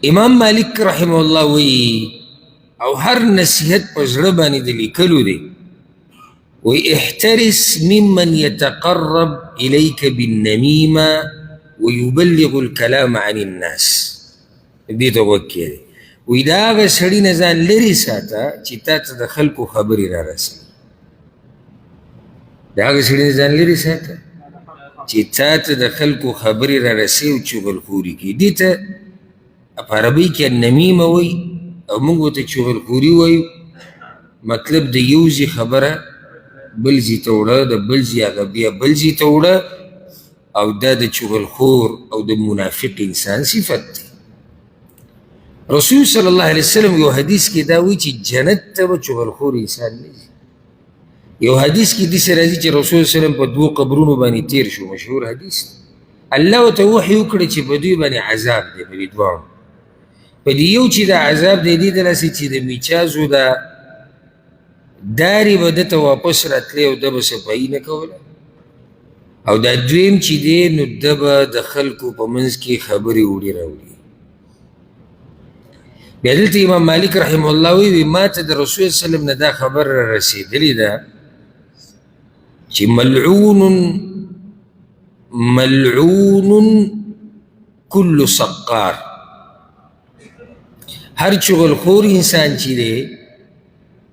امام مالک رحمه الله وی او هر نصیحت په زړه باندې د لیکلو دی وی احترس ممن يتقرب إليك بالنميمة ويبلغ الكلام عن الناس دې ته وکړي وی دا هغه سړي نه ځان لرې ساته چې تا ته د خلکو خبرې را رسوي دا هغه سړي نه ځان لرې ساته چې تا ته د خلکو خبرې را رسوي او چغلخوري کوي دې ته په عربۍ کې نمیمه وی او موږ ورته چغلخوري وایو مطلب د یو ځای خبره بل ځای ته وړه د بل ځای هغه بیا بل ځای ته وړه او دا د چغلخور او د منافق انسان صفت دی رسول صلی الله علیه وسلم یو حدیث کې دا وایي چې جنت ته به چغلخور انسان نه ځي یو حدیث کې داسې راځي چې رسول صلی الله علیه وسلم په 2 قبرونو باندې تیر شو مشهور حدیث الله ورته وحی وکړه چې په دوی باندې عذاب دی په دې دواړو په دې یو چې دا عذاب دی دې دلاسې چې د میچازو دا داري به دته واپس راتلی او ده به صفایي نه کوله او دا دویم چې دی نو ده به د خلکو په منځ کې خبرې وړي راوړي بیا دلته امام مالک رحمه الله وی ما ته د رسول صلی الله علیه وسلم نه دا خبر را رسېدلې ده چې ملعون كل سقار هر چغلخور انسان چې دی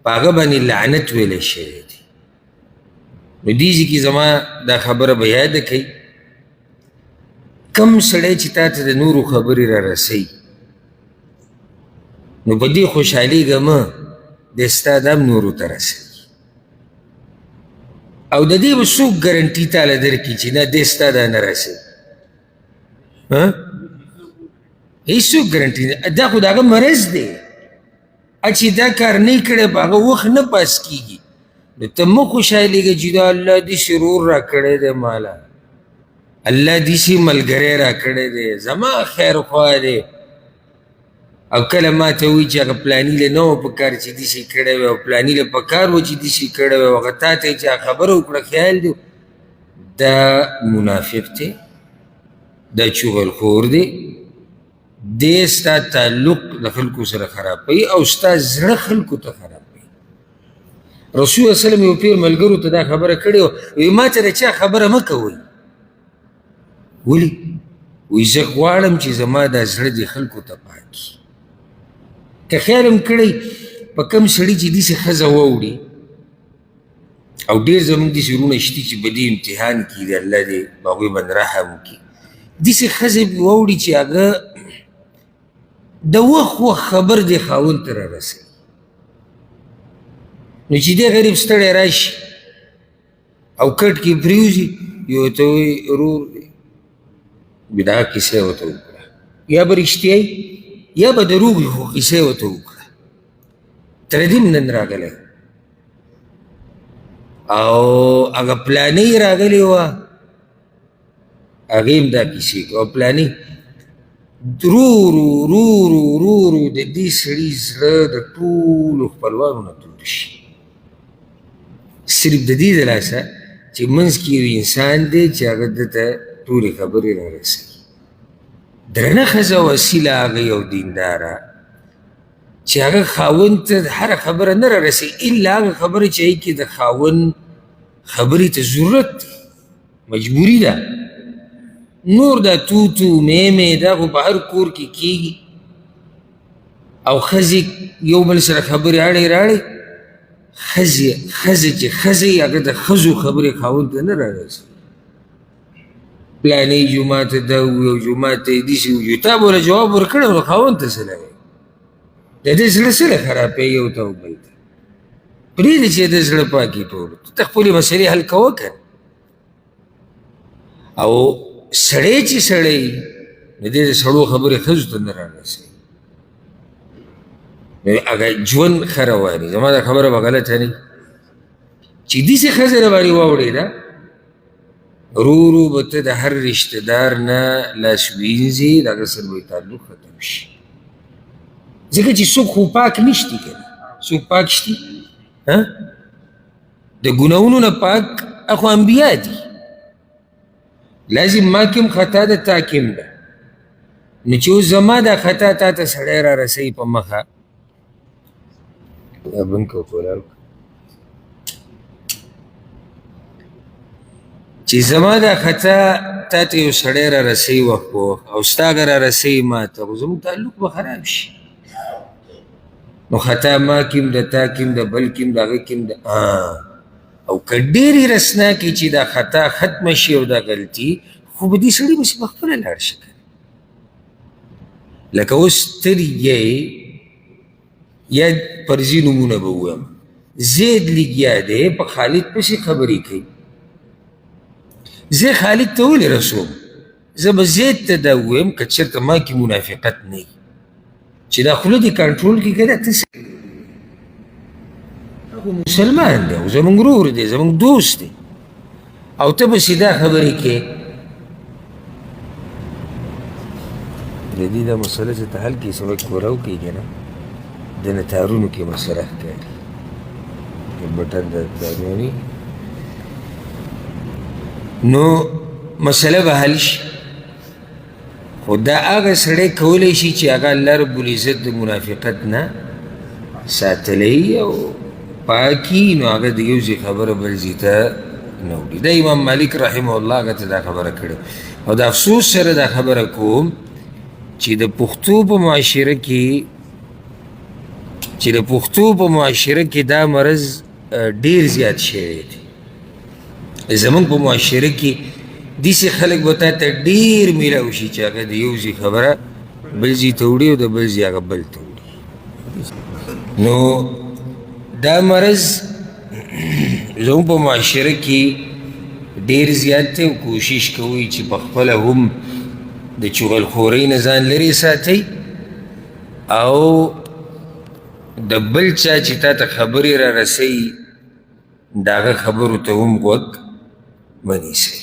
په هغه باندې لعنت ویلی شوی دی نو دې ځای کې زما دا خبره به یاده کوي کم سړی چې تا ته د نورو خبرې را رسوي نو په دې خوشحالېږه مه د ستا دا هم نورو ته رسوي او د دې به څوک ګرنټي تاله درکړي چې نه دې ستا دا نه رسوي هېڅوک ګرنټي دا خو د هغه مرض دی چې دا کار نه کړی په هغه وخت نه پاس کېږي نو ته مه خوشحالېږه چې دا الله داسې رور را کړی دی ماله الله داسې ملګری را کړی دی زما خیرخوا دی او کله ما ته وایي چې هغه پلاني له نه وه په کار چې داسې کړی وی او پلاني له په کار و چې داسې کړی وی او هغه تا ته چې خبره وکړه خیال دی دا منافق دی دا چغلخور دی دی ستا تعلق د خلکو سره خرابوي او ستا زړه خلکو ته خرابوي رسول الله وسلم یو پیر ملګرو ته دا خبره کړې وه وایي ما ته د چا خبره مه کوئ ولې وایي زه غواړم چې زما دا زړه دې خلکو ته پاکي که خیال هم کړی په کم سړي چې داسې ښځه واوړي او ډېر زموږ داسې وروڼه شته چې په دې امتحان کې د الله دې په هغوی باندې رحم وکړي داسې ښځې واوړي چې هغه د وخت خبر دی خاوند ته را رسوي نو چې دی غریب ستړی راشي او کټ کې پرېوځي یو ورته وایي ورور دی بیا دا کیسه یې ورته وکړه یا به رښتیا یا به دروغ وي خو کیسه یې ورته وکړه تر دې نن راغلی او هغه پلانۍ راغلې وه هغې هم دا کیسې او پلانۍ رورو د دې سړي زړه د ټولو خپلوانو نه تود شي صرف د دې د لاسه چې منځ کې یو انسان دی چې هغه ده ته ټولې خبرې را رسوي درنه ښځه وسیله هغه یو دینداره چې هغه خاوند ته هره خبره نه را رسوي الا هغه خبره چې هغې کې د خاوند خبرې ته ضرورت دی مجبوري ده نور دا توتو میمې دا خو په هر کور کې کېږي او ښځې یو بل سره خبرې اړې راړې ښځې چې ښځې هغه د ښځو خبرې خاوند ته نه رارسوي پلانۍ جومات ته دا ووایي او جومات ته یې داسې ووایي تا به ورله جواب ورکړی نو خاوند ته څه لګوي د دې زړه څه له خرابوي یو ته او بل ته پرېږدې چې د زړه پاکي ټولو ته خپلې مسلې حل کوه که او سړی چې سړی د دې د سړو خبرې ښځو ته نه رارسوي نو هغه ژوند ښه رواني زما دا خبره به غلطه نه وي چې داسې ښځه راباندې واوړېده ورو به ته د هر رشته دار نه لاس وینځې د هغه سره به تعلق ختم شي ځکه چې څوک خو پاک نشتی که نه څوک پاک شتي د ګناهونو نه پاک اخو انبیا دي لازم ما کم خطا ده تا کم ده نو چې اوس زما دا خطا تا ته سړی را رسوي په مخه یا بند کو کولر چې زما دا خطا تا ته یو سړی را رسوي وخت په وخت او ستا اګه را رسوي ما ته خو زموږ تعلق به خراب شي نو خطا ما کیم د تا کیم د بل کیم د هغه کیم د او که ډېرې رسناکې چې دا خطا ختمه شي او دا غلطي خو به دې سړي بس پخپله لاړ شي لکه اوس ته یې یا فرضي نومونه به ووایم زید لګیا دی په خالد پسې خبرې کوي زه خالد ته ولې رسوم زه به زید ته دا ووایم که چېرته ما کې منافقت نه وي چې دا خوله دې کنټرول کړي که دا ته هغه مسلمان دی او زموږ ورور دی زموږ دوست دی او ته پسې دا خبرې کوې د دې دا مسله چې ته حل کړي سړی کوره وکړي که نه د نه تارونو کې مسله ښکاري بټن د تاروني نو مسله به حل شي خو دا هغه سړی کولی شي چې هغه الله رب العزت د منافقت نه ساتلی او پاکي نو هغه د یو ځای خبره بل ځای ته نه وړي دا امام مالک رحمه الله هغه ته دا خبره کړې او د افسوس سره دا خبره کوم چې د پښتو په معاشره کې دا مرض ډیر زیات شوی دی زمونږ په معاشره کې داسې خلک به تا ته ډېر میلاو شي چې هغه د یو ځای خبره بل ځای ته وړي او د بل ځای هغه بل ته وړي نو دا مرض زموږ په معاشره کې ډېر زیات دی او کوشش کوئ چې پخپله هم د چغلخورۍ نه ځان لرې ساتئ او د بل چا چې تا ته خبرې را رسوي د هغه خبرو ته هم غوږ ونیسئ